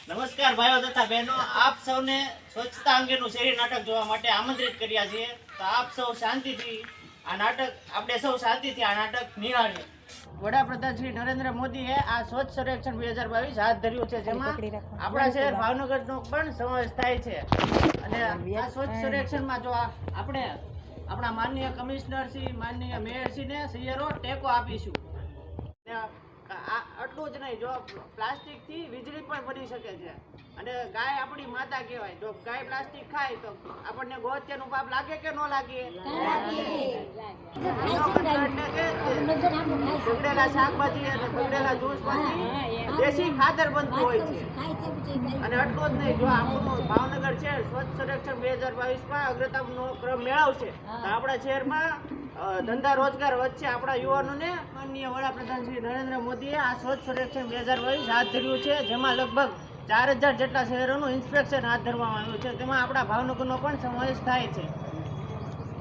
નમસ્કાર ભાઈઓ તથા બહેનો, આપ સૌને સ્વચ્છતા અંગેનું શેરી નાટક જોવા માટે આમંત્રિત કર્યા છીએ. તો આપ સૌ શાંતિથી આ નાટક નિહાળીએ. વડાપ્રધાન શ્રી નરેન્દ્ર મોદીએ આ સ્વચ્છ સર્વેક્ષણ 2022 હાથ ધર્યું છે, જેમાં આપણા શહેર ભાવનગરનો પણ સમાવેશ થાય છે. અને આ સ્વચ્છ સર્વેક્ષણમાં જો આપણે આપણા માનનીય કમિશનર શ્રી, માનનીય મેયર શ્રીને સહિયારો ટેકો આપીશું. આટલું જ નહીં, જો પ્લાસ્ટિક થી વીજળી પણ બની શકે છે. અને ગાય આપણી માતા કહેવાય. જો ગાય પ્લાસ્ટિક ખાય તો આપણને ગોહત્યાનું પાપ લાગે કે ન લાગે? બગડેલા શાકભાજી અને બગડેલા જ્યુસ માંથી દેશી ખાતર બનતું હોય છે. અને એટલું જ નહીં, જો આપણું ભાવનગર શહેર સ્વચ્છ સર્વેક્ષણ 2022 અગ્રતાનો ક્રમ મેળવશે તો આપણા શહેરમાં ધંધા રોજગાર વધશે. આપણા યુવાનોને માનનીય વડાપ્રધાન શ્રી નરેન્દ્ર મોદીએ આ સ્વચ્છ સર્વેક્ષણ 2022 હાથ ધર્યું છે, જેમાં લગભગ 4000 જેટલા શહેરોનું ઇન્સ્પેક્શન હાથ ધરવામાં આવ્યું છે. તેમાં આપણા ભાવનગરનો પણ સમાવેશ થાય છે.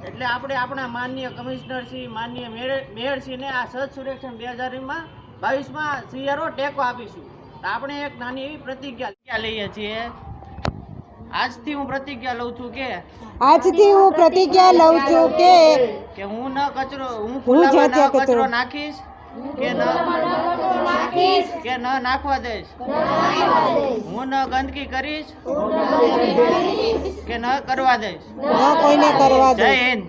એટલે આપણે આપણા માનનીય કમિશનર શ્રી, માનનીય મેયરશ્રીને આ સ્વચ્છ સર્વેક્ષણ 2022 સહિયારો ટેકો આપીશું. તો આપણે એક નાની એવી પ્રતિજ્ઞા લઈએ છીએ. આજથી હું પ્રતિજ્ઞા લઉં છું કે હું ખુલ્લામાં કચરો નાખીશ કે ન નાખવા દઈશ. હું ન ગંદકી કરીશ કે ન કરવા દઈશ. જય હિન્દ.